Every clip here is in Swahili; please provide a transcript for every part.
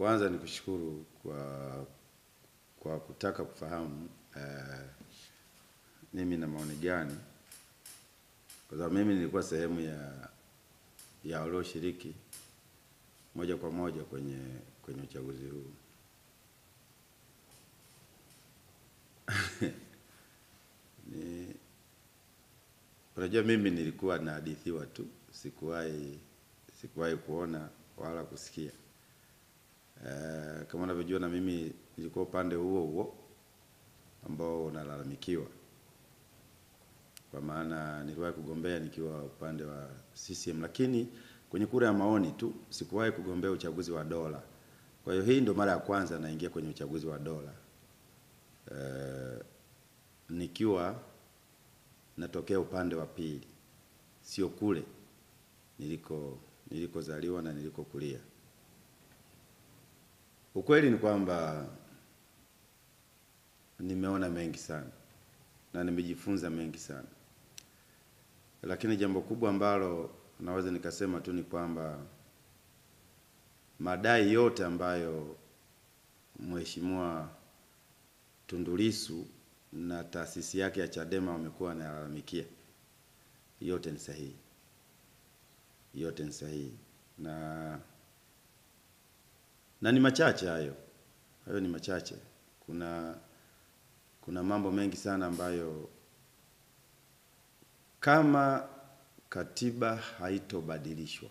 Kwanza ni kushukuru kwa kutaka kufahamu mimi na maoni gani, kwa sababu mimi nilikuwa sehemu ya walioshiriki moja kwa moja kwenye uchaguzi huu. Unajua mimi nilikuwa nahadithiwa tu, sikuwahi kuona wala kusikia. Kama unavyojua na mimi nilikuwa upande huo ambao unalalamikiwa. Kwa maana niliwahi kugombea nikiwa upande wa CCM, lakini kwenye kura ya maoni tu, sikuwahi kugombea uchaguzi wa dola. Kwa hiyo hii ndio mara ya kwanza naingia kwenye uchaguzi wa dola. Nikiwa natokea upande wa pili, sio kule nilikozaliwa na nilikokulia. Ukweli ni kwamba nimeona mengi sana na nimejifunza mengi sana. Lakini jambo kubwa ambalo naweza nikasema tu ni kwamba madai yote ambayo Mheshimiwa Tundu Lissu na taasisi yake ya Chadema wamekuwa wanalalamikia, yote ni sahihi. Yote ni sahihi. Na ni machache hayo. Hayo ni machache. Kuna mambo mengi sana ambayo kama katiba haitobadilishwa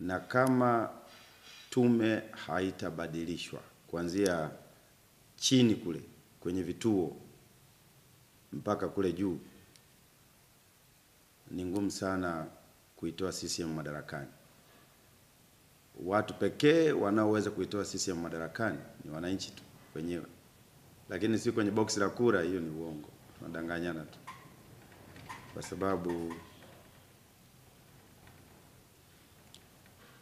na kama tume haitabadilishwa kuanzia chini kule kwenye vituo mpaka kule juu, ni ngumu sana kuitoa CCM madarakani. Watu pekee wanaoweza kuitoa CCM madarakani ni wananchi tu wenyewe. Lakini si kwenye boksi la kura, hiyo ni uongo. Tunadanganyana tu. Kwa sababu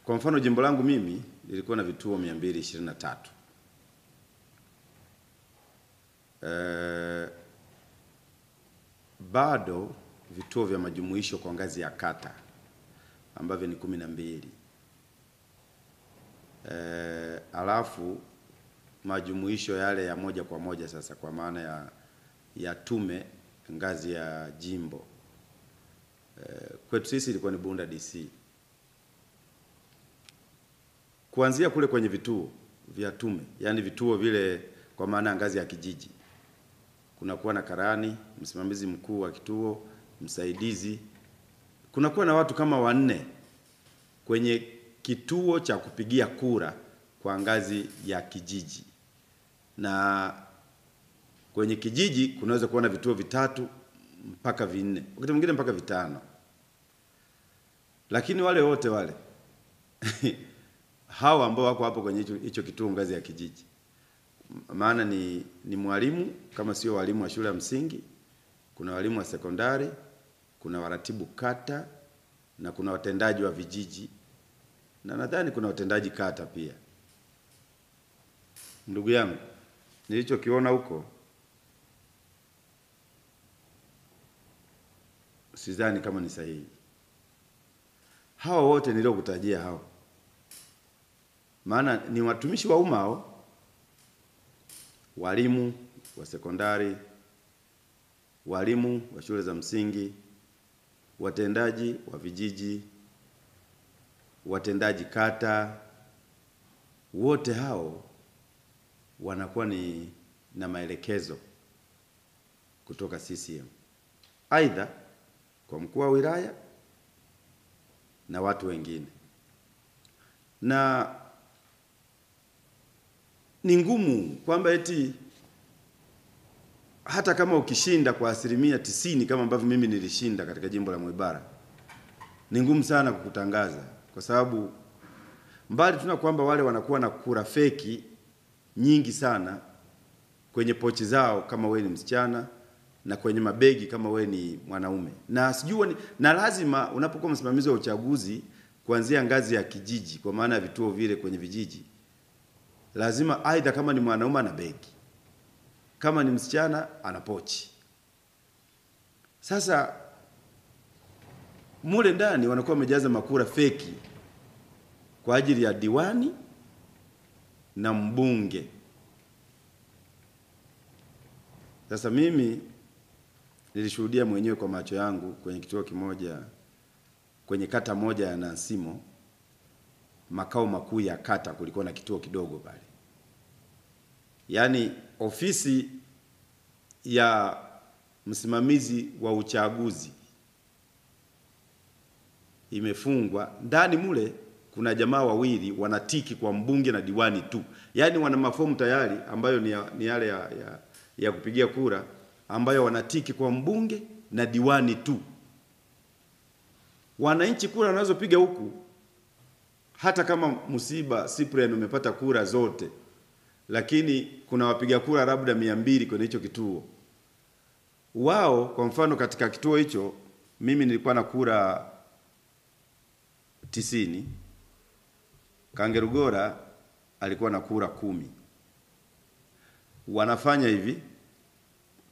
kwa mfano jimbo langu mimi lilikuwa na vituo 223. Bado vituo vya majumuisho kwa ngazi ya kata ambavyo ni 12. Alafu majumuisho yale ya moja kwa moja sasa kwa maana ya tume ngazi ya jimbo. Kwetu sisi ilikuwa ni Bunda DC. Kuanzia kule kwenye vituo vya tume, yani vituo vile kwa maana ngazi ya kijiji, kunakuwa na karani, msimamizi mkuu wa kituo, msaidizi. Kunakuwa na watu kama 4 kwenye kituo cha kupigia kura kwa ngazi ya kijiji. Na kwenye kijiji kunaweza kuwa na vituo 3 mpaka 4, wakati mwingine mpaka 5. Lakini wale wote wale hawa ambao wako hapo kwenye hicho kituo ngazi ya kijiji, maana ni mwalimu kama sio walimu wa shule ya msingi, kuna walimu wa sekondari, kuna waratibu kata, na kuna watendaji wa vijiji, na nadhani kuna watendaji kata pia. Ndugu yangu, nilichokiona huko sidhani kama ni sahihi. Hao wote niliokutajia hao, maana ni watumishi wa umma hao, walimu wa sekondari, walimu wa shule za msingi, watendaji wa vijiji, watendaji kata, wote hao wanakuwa na maelekezo kutoka CCM, aidha kwa mkuu wa wilaya na watu wengine. Na ni ngumu kwamba eti hata kama ukishinda kwa 90% kama ambavyo mimi nilishinda katika jimbo la Mwibara, ni ngumu sana kukutangaza, kwa sababu mbali tuna kwamba wale wanakuwa na kura feki nyingi sana kwenye pochi zao kama wewe ni msichana, na kwenye mabegi kama wewe ni mwanaume. Na sijui na lazima unapokuwa msimamizi wa uchaguzi kuanzia ngazi ya kijiji, kwa maana ya vituo vile kwenye vijiji, lazima aidha kama ni mwanaume ana begi, kama ni msichana ana pochi. Sasa mule ndani wanakuwa wamejaza makura feki kwa ajili ya diwani na mbunge. Sasa mimi nilishuhudia mwenyewe kwa macho yangu kwenye kituo kimoja, kwenye kata moja ya Nansimo, makao makuu ya kata, kulikuwa na kituo kidogo pale. Yaani ofisi ya msimamizi wa uchaguzi imefungwa, ndani mule kuna jamaa wawili wanatiki kwa mbunge na diwani tu. Yaani wana mafomu tayari ambayo ni yale ya kupigia kura, ambayo wanatiki kwa mbunge na diwani tu. Wananchi kura wanazopiga huku, hata kama Musiba Cyprian umepata kura zote, lakini kuna wapiga kura labda 200 kwenye hicho kituo. Wao kwa mfano katika kituo hicho mimi nilikuwa na kura 90, Kangerugora alikuwa na kura 10. Wanafanya hivi,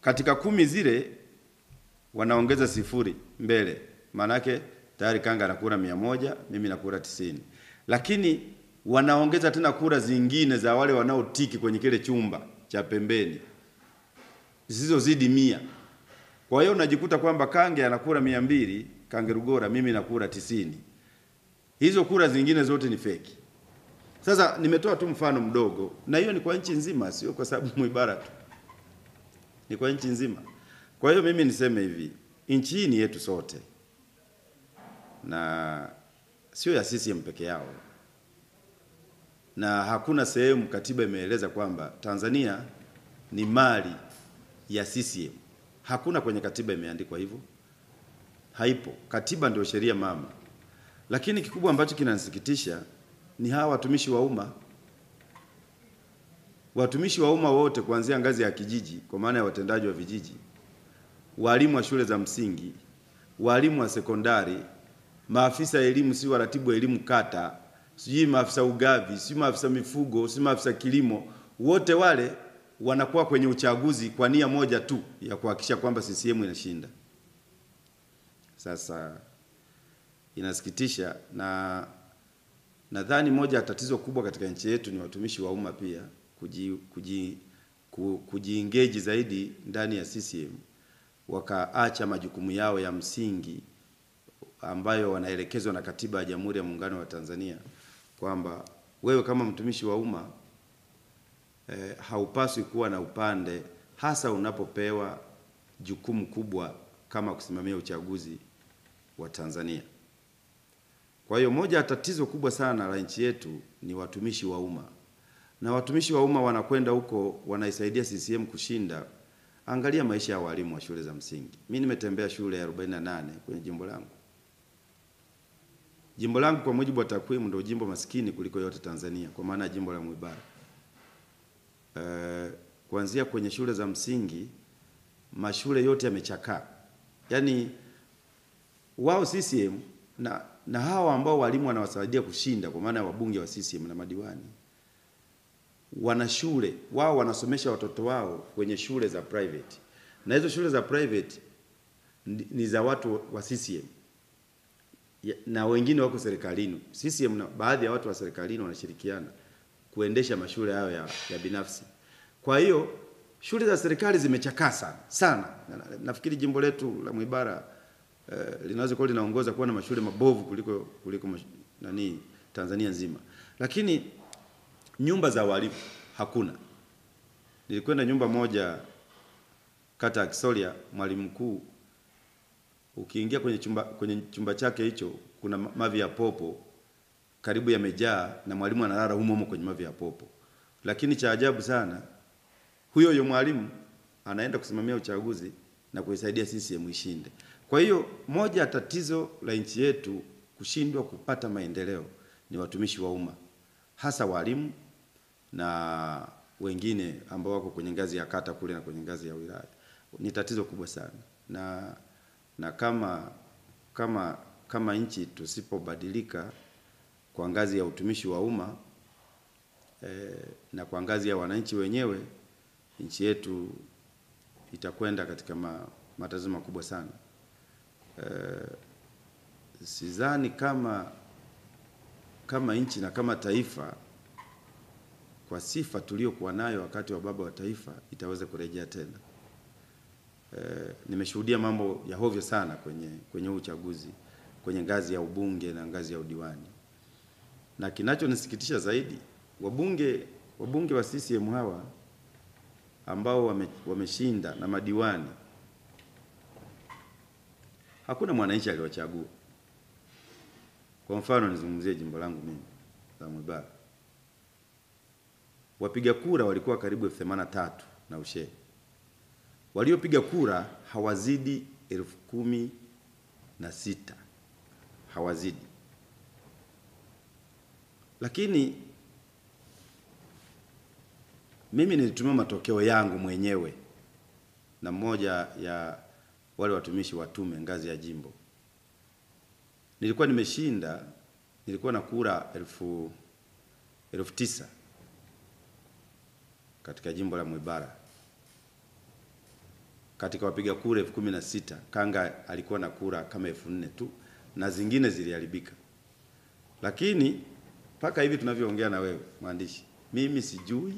katika 10 zile wanaongeza 0 mbele. Maana yake tayari Kanga ana kura 100, mimi na kura 90. Lakini wanaongeza tena kura zingine za wale wanaotiki kwenye kile chumba cha pembeni, zisizozidi 100. Kwa hiyo unajikuta kwamba Kange ana kura 200, Kangerugora, mimi na kura 90. Hizo kura zingine zote ni feki. Sasa nimetoa tu mfano mdogo, na hiyo ni kwa nchi nzima, sio kwa sababu Mwibara tu. Ni kwa nchi nzima. Kwa hiyo mimi niseme hivi, nchi hii ni yetu sote. Na sio ya CCM peke yao. Na hakuna sehemu katiba imeeleza kwamba Tanzania ni mali ya CCM. Hakuna kwenye katiba imeandikwa hivyo. Haipo. Katiba ndio sheria mama. Lakini kikubwa ambacho kinanisikitisha ni hawa watumishi wa umma. Watumishi wa umma wote kuanzia ngazi ya kijiji, kwa maana ya watendaji wa vijiji, walimu wa shule za msingi, walimu wa sekondari, maafisa elimu, si waratibu wa elimu kata, sijui maafisa ugavi, si maafisa mifugo, si maafisa kilimo, wote wale wanakuwa kwenye uchaguzi kwa nia moja tu ya kuhakikisha kwamba CCM inashinda. Sasa inasikitisha, na nadhani moja ya tatizo kubwa katika nchi yetu ni watumishi wa umma pia kujiengage zaidi ndani ya CCM, wakaacha majukumu yao ya msingi ambayo wanaelekezwa na katiba ya Jamhuri ya Muungano wa Tanzania, kwamba wewe kama mtumishi wa umma haupaswi kuwa na upande, hasa unapopewa jukumu kubwa kama kusimamia uchaguzi wa Tanzania. Kwa hiyo moja ya tatizo kubwa sana la nchi yetu ni watumishi wa umma. Na watumishi wa umma wanakwenda huko wanaisaidia CCM kushinda. Angalia maisha ya walimu wa shule za msingi. Mimi nimetembea shule ya 48 kwenye jimbo langu. Jimbo langu kwa mujibu wa takwimu ndio jimbo maskini kuliko yote Tanzania, kwa maana jimbo la Mwibara. Kuanzia kwenye shule za msingi, mashule yote yamechakaa. Yaani wao CCM na hawa ambao walimu wanawasaidia kushinda, kwa maana wabunge wa CCM na madiwani, wana shule, wao wanasomesha watoto wao kwenye shule za private. Na hizo shule za private ni za watu wa CCM. Na wengine wako serikalini. CCM na baadhi ya watu wa serikalini wanashirikiana kuendesha mashule hayo ya binafsi. Kwa hiyo shule za serikali zimechakaa sana. Nafikiri jimbo letu la Mwibara linaweza kuwa linaongoza kuwa na mashule mabovu kuliko Tanzania nzima. Lakini nyumba za walimu hakuna. Nilikwenda nyumba moja kata ya Kisolya, mwalimu mkuu, ukiingia kwenye chumba chake hicho kuna mavi ya popo karibu yamejaa, na mwalimu analala humo kwenye mavi ya popo. Lakini cha ajabu sana, huyo mwalimu anaenda kusimamia uchaguzi na kuisaidia CCM ishinde. Kwa hiyo moja ya tatizo la nchi yetu kushindwa kupata maendeleo ni watumishi wa umma, hasa walimu na wengine ambao wako kwenye ngazi ya kata kule na kwenye ngazi ya wilaya. Ni tatizo kubwa sana. Na kama nchi tusipobadilika kwa ngazi ya utumishi wa umma na kwa ngazi ya wananchi wenyewe, nchi yetu itakwenda katika matatizo makubwa sana. Sidhani kama kama nchi na kama taifa, kwa sifa tuliokuwa nayo wakati wa baba wa taifa, itaweza kurejea tena. Nimeshuhudia mambo ya hovyo sana kwenye uchaguzi, kwenye ngazi ya ubunge na ngazi ya udiwani. Na kinachonisikitisha zaidi, wabunge wa CCM hawa ambao wameshinda na madiwani, hakuna mwananchi aliwachagua. Kwa mfano nizungumzie jimbo langu mimi la Mwibara. Wapiga kura walikuwa karibu 83 na ushe. Waliopiga kura hawazidi 16,000. Hawazidi. Lakini mimi nilitumia matokeo yangu mwenyewe na mmoja ya wale watumishi wa tume ngazi ya jimbo. Nilikuwa nimeshinda, nilikuwa na kura 9,000 katika jimbo la Mwibara. Katika wapiga kura 16,000, Kanga alikuwa na kura kama 4,000 tu na zingine ziliharibika. Lakini mpaka hivi tunavyoongea na wewe mwandishi, mimi sijui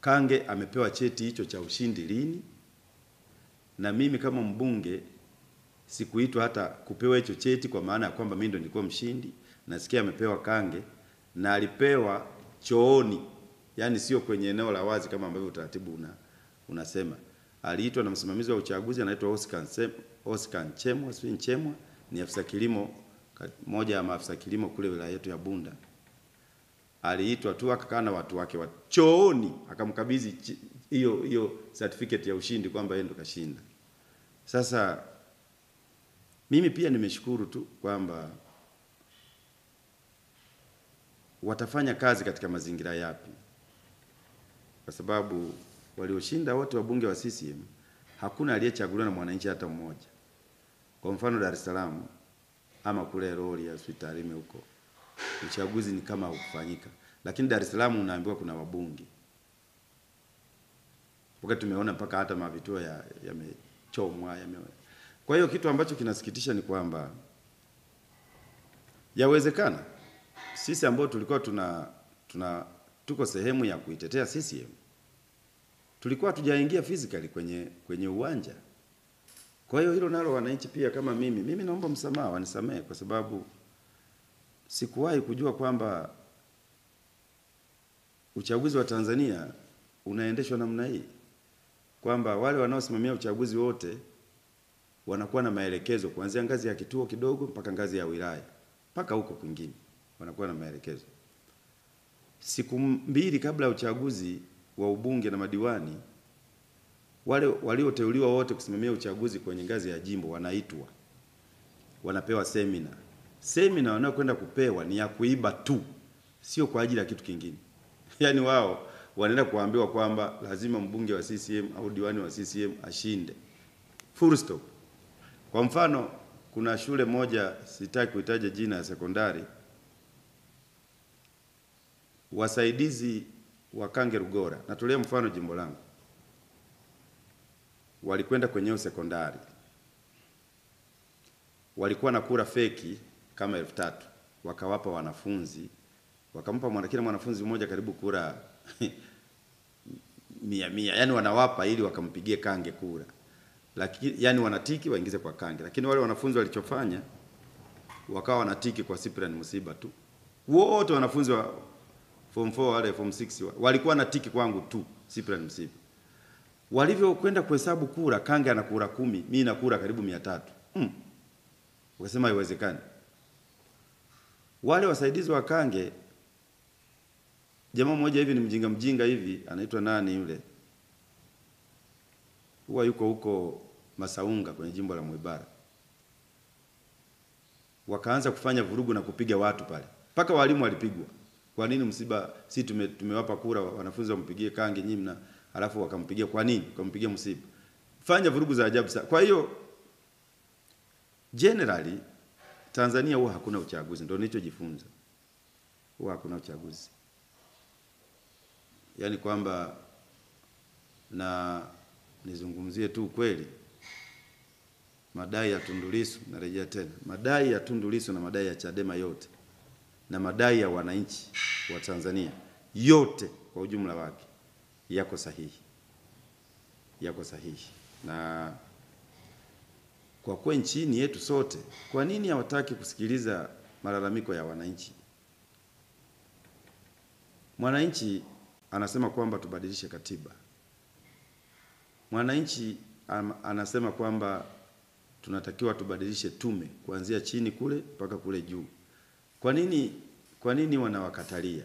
Kange amepewa cheti hicho cha ushindi lini, na mimi kama mbunge sikuitwa hata kupewa hicho cheti, kwa maana ya kwamba mimi ndo nilikuwa mshindi. Nasikia amepewa Kange na alipewa chooni, yani sio kwenye eneo la wazi kama ambavyo utaratibu unasema. Aliitwa na msimamizi wa uchaguzi anaitwa Oscar Nchemwa, ni afisa kilimo, moja ya maafisa kilimo kule wilaya yetu ya Bunda. Aliitwa tu akakaa na watu wake wa chooni, akamkabidhi hiyo certificate ya ushindi kwamba yeye ndo kashinda. Sasa mimi pia nimeshukuru tu kwamba watafanya kazi katika mazingira yapi, kwa sababu walioshinda wote wabunge wa CCM hakuna aliyechaguliwa na mwananchi hata mmoja. Kwa mfano Dar es Salaam ama kule Rori ya Tarime huko, uchaguzi ni kama hukufanyika. Lakini Dar es Salaam unaambiwa kuna wabunge. Wakati tumeona mpaka hata mavituo yamechomwa. Kwa hiyo kitu ambacho kinasikitisha ni kwamba yawezekana sisi ambao tulikuwa tuko sehemu ya kuitetea CCM, tulikuwa tujaingia physically kwenye uwanja. Kwa hiyo hilo nalo wananchi pia kama mimi naomba msamaha, wanisamehe, kwa sababu sikuwahi kujua kwamba uchaguzi wa Tanzania unaendeshwa namna hii, kwamba wale wanaosimamia uchaguzi wote wanakuwa na maelekezo kuanzia ngazi ya kituo kidogo mpaka ngazi ya wilaya mpaka huko kwingine, wanakuwa na maelekezo. Siku 2 kabla ya uchaguzi wa ubunge na madiwani, wale walioteuliwa wote kusimamia uchaguzi kwenye ngazi ya jimbo wanaitwa, wanapewa semina wanayokwenda kupewa ni ya kuiba tu, sio kwa ajili ya kitu kingine. Yaani wao wanaenda kuambiwa kwamba lazima mbunge wa CCM au diwani wa CCM ashinde. Full stop. Kwa mfano, kuna shule moja, sitaki kuitaja jina, ya sekondari, wasaidizi wa Kange Rugora, natolea mfano jimbo langu, walikwenda kwenye sekondari, walikuwa na kura feki kama 3,000, wakawapa wanafunzi, wakampa kila mwanafunzi mmoja karibu kura 100, yani wanawapa ili wakampigie Kange kura. Lakini yani wanatiki waingize kwa Kange, lakini wale wanafunzi walichofanya wakawa wanatiki kwa Cyprian Musiba tu. Wote wanafunzi wa form 4 wale form 6 walikuwa wanatiki kwangu tu Cyprian Musiba. Walivyokwenda kuhesabu kura, Kange ana kura 10, mimi na kura karibu 300. Wakasema haiwezekani. Wale wasaidizi wa Kange, jamaa mmoja hivi ni mjinga hivi, anaitwa nani yule, huwa yuko huko Masaunga kwenye jimbo la Mwibara, wakaanza kufanya vurugu na kupiga watu pale. Mpaka walimu walipigwa. Kwa nini Musiba, si tumewapa kura wanafunzi wampigie Kange nyinyi, alafu wakampigia kwa nini? Wakampigia Musiba. Fanya vurugu za ajabu sana. Kwa hiyo generally Tanzania huwa hakuna uchaguzi, ndio nilichojifunza. Huwa hakuna uchaguzi. Yaani kwamba, na nizungumzie tu kweli, madai ya Tundu Lissu, narejea tena, madai ya Tundu Lissu na madai ya Chadema yote na madai ya wananchi wa Tanzania yote kwa ujumla wake yako sahihi. Yako sahihi. Na kwa kuwa nchini yetu sote, kwa nini hawataki kusikiliza malalamiko ya wananchi? Mwananchi anasema kwamba tubadilishe katiba. Mwananchi anasema kwamba tunatakiwa tubadilishe tume kuanzia chini kule mpaka kule juu. Kwa nini wanawakatalia?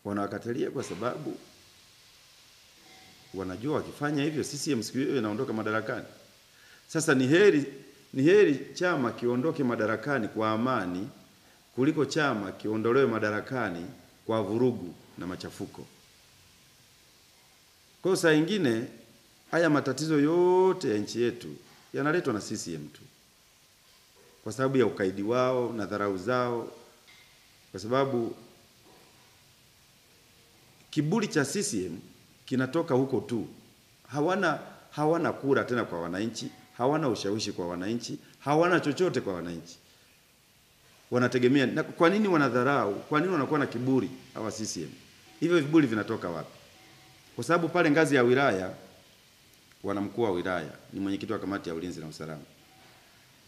Wanawakatalia kwa sababu wanajua wakifanya hivyo CCM siku hiyo inaondoka madarakani. Sasa ni heri chama kiondoke madarakani kwa amani kuliko chama kiondolewe madarakani kwa vurugu na machafuko. Kwa saa nyingine haya matatizo yote ya nchi yetu yanaletwa na CCM tu, kwa sababu ya ukaidi wao na dharau zao, kwa sababu kiburi cha CCM kinatoka huko tu. Hawana kura tena kwa wananchi, hawana ushawishi kwa wananchi, hawana chochote kwa wananchi. Wanategemea. Na kwa nini wanadharau? Kwa nini wanakuwa na kiburi hawa CCM? Hivyo viburi vinatoka wapi? Kwa sababu pale ngazi ya wilaya wana mkuu wa wilaya, ni mwenyekiti wa kamati ya ulinzi na usalama.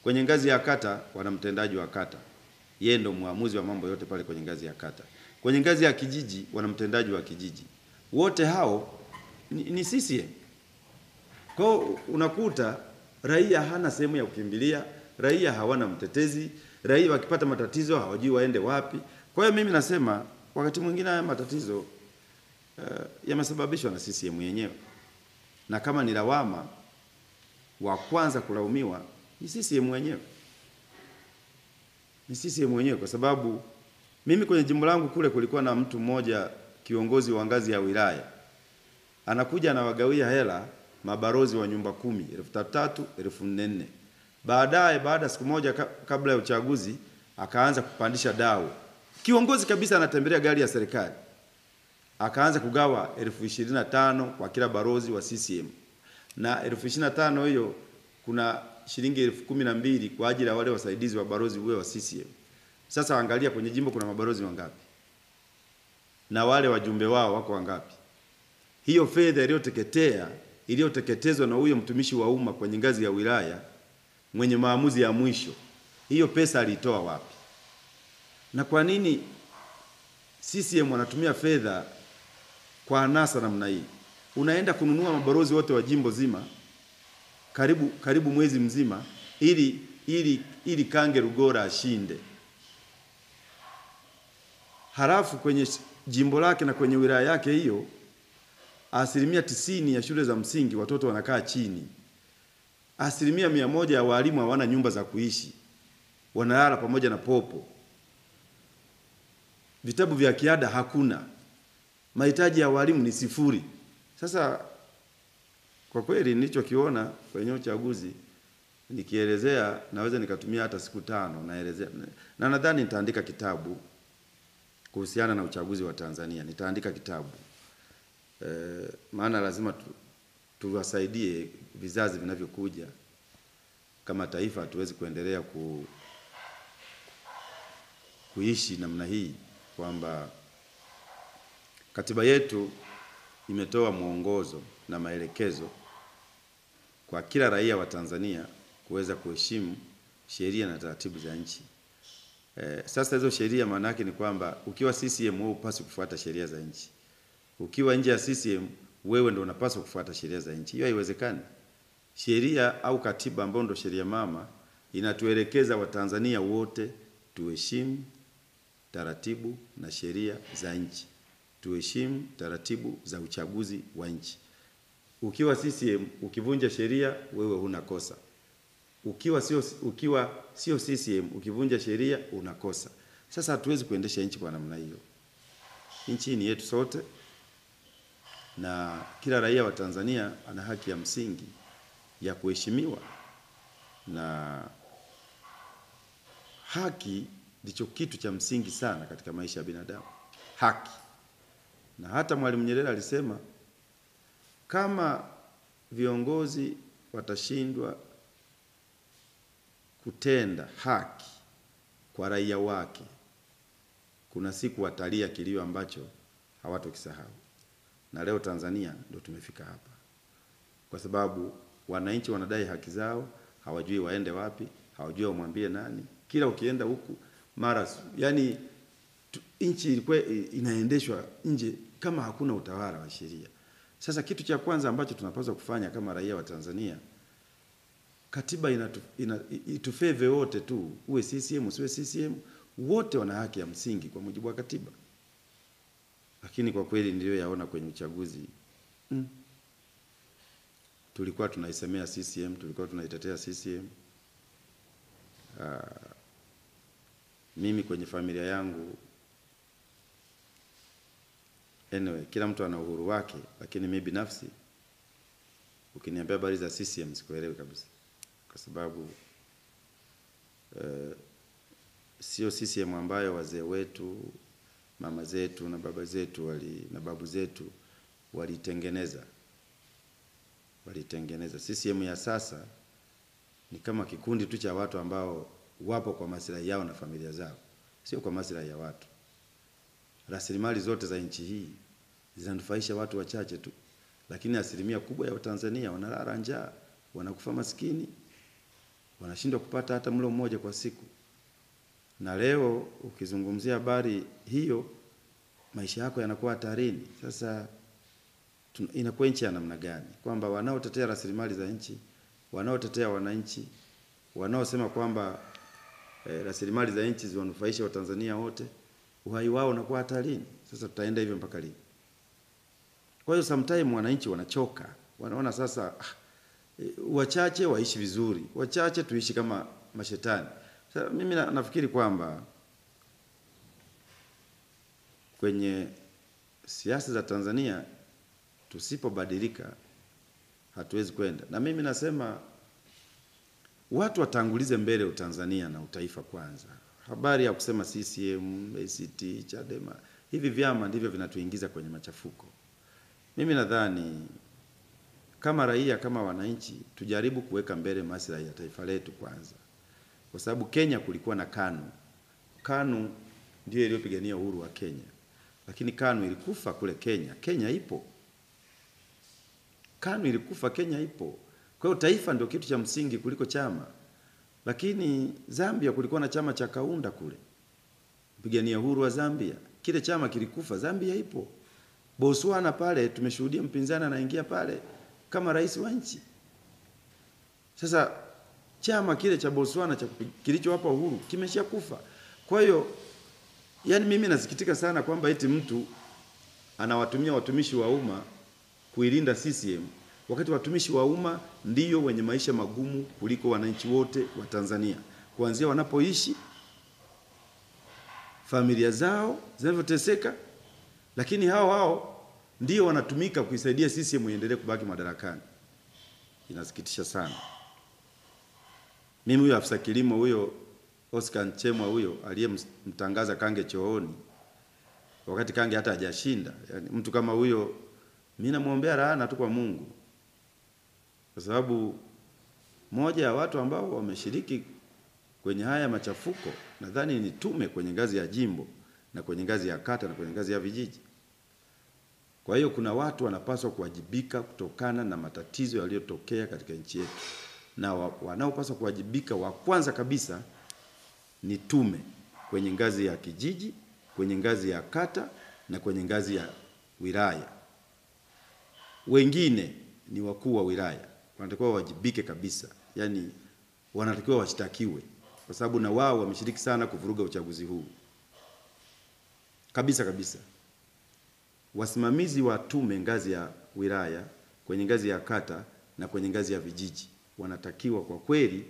Kwenye ngazi ya kata wana mtendaji wa kata. Yeye ndo muamuzi wa mambo yote pale kwenye ngazi ya kata. Kwenye ngazi ya kijiji wana mtendaji wa kijiji. Wote hao ni CCM. Kwa unakuta raia hana sehemu ya kukimbilia, raia hawana mtetezi, raia wakipata matatizo hawajui waende wapi. Kwa hiyo mimi nasema wakati mwingine haya matatizo yamesababishwa na CCM yenyewe. Na kama ni lawama, wa kwanza kulaumiwa ni CCM wenyewe. Ni CCM wenyewe, kwa sababu mimi kwenye jimbo langu kule kulikuwa na mtu mmoja, kiongozi wa ngazi ya wilaya. Anakuja anawagawia hela mabarozi wa nyumba 10, 3,000, 4,000. Baadaye baada siku moja kabla ya uchaguzi akaanza kupandisha dau. Kiongozi kabisa anatembelea gari ya serikali. Akaanza kugawa 25,000 kwa kila barozi wa CCM. Na 25,000 hiyo kuna shilingi 12,000 kwa ajili ya wale wasaidizi wa barozi wa CCM. Sasa angalia kwenye jimbo kuna mabarozi wangapi? Na wale wajumbe wao wako wangapi? Hiyo fedha iliyoteketezwa na huyo mtumishi wa umma kwenye ngazi ya wilaya mwenye maamuzi ya mwisho, hiyo pesa alitoa wapi? Na kwa nini CCM wanatumia fedha kwa anasa namna hii? Unaenda kununua mabarozi wote wa jimbo zima karibu mwezi mzima ili Kange Rugora ashinde. Halafu kwenye jimbo lake na kwenye wilaya yake hiyo 90% ya shule za msingi watoto wanakaa chini. 100% ya walimu hawana nyumba za kuishi. Wanalala pamoja na popo. Vitabu vya kiada hakuna. Mahitaji ya walimu ni sifuri. Sasa kwa kweli nilichokiona kwenye uchaguzi nikielezea naweza nikatumia hata siku 5 naelezea. Na nadhani nitaandika kitabu kuhusiana na uchaguzi wa Tanzania. Nitaandika kitabu. Maana lazima tuwasaidie vizazi vinavyokuja. Kama taifa hatuwezi kuendelea kuishi namna hii, kwamba katiba yetu imetoa mwongozo na maelekezo kwa kila raia wa Tanzania kuweza kuheshimu sheria na taratibu za nchi. Sasa hizo sheria maana yake ni kwamba ukiwa CCM wewe upaswi kufuata sheria za nchi. Ukiwa nje ya CCM wewe ndio unapaswa kufuata sheria za nchi. Hiyo haiwezekani. Sheria au katiba ambayo ndio sheria mama inatuelekeza Watanzania wote tuheshimu taratibu na sheria za nchi. Tuheshimu taratibu za uchaguzi wa nchi. Ukiwa CCM ukivunja sheria wewe huna kosa. Ukiwa sio CCM ukivunja sheria unakosa. Sasa hatuwezi kuendesha nchi kwa namna hiyo. Nchi ni yetu sote na kila raia wa Tanzania ana haki ya msingi ya kuheshimiwa, na haki ndicho kitu cha msingi sana katika maisha ya binadamu. Haki. Na hata Mwalimu Nyerere alisema kama viongozi watashindwa kutenda haki kwa raia wake, kuna siku watalia kilio ambacho hawatokisahau. Na leo Tanzania ndio tumefika hapa, kwa sababu wananchi wanadai haki zao, hawajui waende wapi, hawajui wamwambie nani. Kila ukienda huku mara, yani nchi ilikuwa inaendeshwa nje kama hakuna utawala wa sheria. Sasa kitu cha kwanza ambacho tunapaswa kufanya kama raia wa Tanzania, katiba itufeve wote tu, uwe CCM usiwe CCM, wote wana haki ya msingi kwa mujibu wa katiba. Lakini kwa kweli ndio yaona kwenye uchaguzi, tulikuwa tunaisemea CCM, tulikuwa tunaitetea CCM. Mimi kwenye familia yangu, anyway, kila mtu ana uhuru wake, lakini mimi binafsi ukiniambia habari za CCM sikuelewi kabisa, kwa sababu sio CCM ambayo wazee wetu, mama zetu na baba zetu na babu zetu walitengeneza. CCM ya sasa ni kama kikundi tu cha watu ambao wapo kwa maslahi yao na familia zao, sio kwa maslahi ya watu. Rasilimali zote za nchi hii zinanufaisha watu wachache tu, lakini asilimia kubwa ya Watanzania wanalala njaa, wanakufa maskini, wanashindwa kupata hata mlo mmoja kwa siku. Na leo ukizungumzia habari hiyo, maisha yako yanakuwa hatarini. Sasa inakuwa nchi ya namna gani? Kwamba wanaotetea rasilimali za nchi, wanaotetea wananchi, wanaosema kwamba rasilimali za nchi ziwanufaisha Watanzania wote, uhai wao unakuwa hatarini. Sasa tutaenda hivyo mpaka lini? Kwa hiyo sometimes wananchi wanachoka, wanaona sasa wachache waishi vizuri, wachache tuishi kama mashetani. Sasa mimi nafikiri kwamba kwenye siasa za Tanzania tusipobadilika hatuwezi kwenda. Na mimi nasema watu watangulize mbele utanzania na utaifa kwanza. Habari ya kusema CCM, ACT, Chadema, hivi vyama ndivyo vinatuingiza kwenye machafuko. Mimi nadhani kama raia, kama wananchi, tujaribu kuweka mbele maslahi ya taifa letu kwanza. Kwa sababu Kenya kulikuwa na KANU. KANU ndio iliyopigania uhuru wa Kenya. Lakini KANU ilikufa kule Kenya. Kenya ipo. KANU ilikufa, Kenya ipo. Kwa hiyo taifa ndio kitu cha msingi kuliko chama. Lakini Zambia kulikuwa na chama cha Kaunda kule, mpigania uhuru wa Zambia. Kile chama kilikufa, Zambia ipo. Botswana pale tumeshuhudia mpinzani anaingia pale kama rais wa nchi. Sasa chama kile cha Botswana kilichowapa uhuru kimeshakufa. Kwa hiyo yani mimi nasikitika sana kwamba eti mtu anawatumia watumishi wa umma kuilinda CCM, wakati watumishi wa umma ndio wenye maisha magumu kuliko wananchi wote wa Tanzania. Kuanzia wanapoishi, familia zao zinavyoteseka, lakini hao ndio wanatumika kuisaidia CCM iendelee kubaki madarakani. Inasikitisha sana. Mimi huyo afisa kilimo huyo Oscar Nchemwa huyo aliyemtangaza Kange chooni wakati Kange hata hajashinda, yani mtu kama huyo mimi namuombea laana tu kwa Mungu. Kwa sababu moja ya watu ambao wameshiriki kwenye haya machafuko nadhani ni tume kwenye ngazi ya jimbo na kwenye ngazi ya kata na kwenye ngazi ya vijiji. Kwa hiyo kuna watu wanapaswa kuwajibika kutokana na matatizo yaliyotokea katika nchi yetu. Na wanaopaswa kuwajibika wa kwanza kabisa ni tume kwenye ngazi ya kijiji, kwenye ngazi ya kata na kwenye ngazi ya wilaya. Wengine ni wakuu wa wilaya, wanatakiwa wajibike kabisa. Yani wanatakiwa washtakiwe kwa sababu na wao wameshiriki sana kuvuruga uchaguzi huu. Kabisa. Wasimamizi wa tume ngazi ya wilaya, kwenye ngazi ya kata na kwenye ngazi ya vijiji wanatakiwa kwa kweli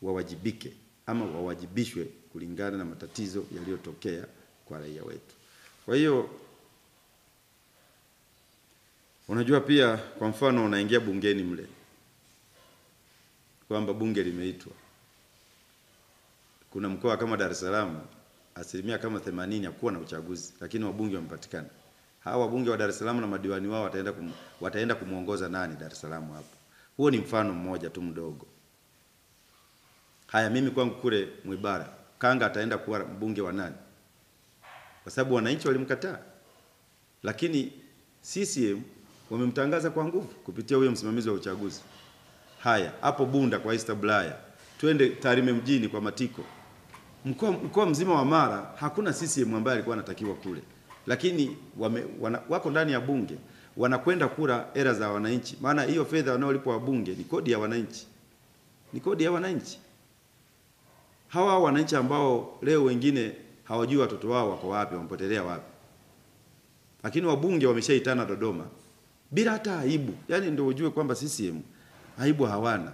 wawajibike ama wawajibishwe kulingana na matatizo yaliyotokea kwa raia wetu. Kwa hiyo unajua pia kwa mfano unaingia bungeni mle, kwamba bunge limeitwa. Kuna mkoa kama Dar es Salaam asilimia kama 80 hakuwa na uchaguzi, lakini wabunge wamepatikana. Hawa wabunge wa Dar es Salaam na madiwani wao wataenda kumuongoza nani Dar es Salaam hapo? Huo ni mfano mmoja tu mdogo. Haya, mimi kwangu kule Mwibara Kanga ataenda kuwa mbunge wa nani? Kwa sababu wananchi walimkataa. Lakini CCM wamemtangaza kwa nguvu kupitia huyo msimamizi wa uchaguzi. Haya, hapo Bunda kwa East Bulaya, twende Tarime mjini kwa Matiko. Mkoa mzima wa Mara hakuna CCM ambaye alikuwa anatakiwa kule. Lakini wako ndani ya bunge, wanakwenda kura hela za wananchi. Maana hiyo fedha wanaolipwa wabunge ni kodi ya wananchi. Ni kodi ya wananchi. Hawa wananchi ambao leo wengine hawajui watoto wao wako wapi, wamepotelea wapi. Lakini wabunge wameshaitana Dodoma bila hata aibu. Yaani ndio ujue kwamba CCM aibu hawana.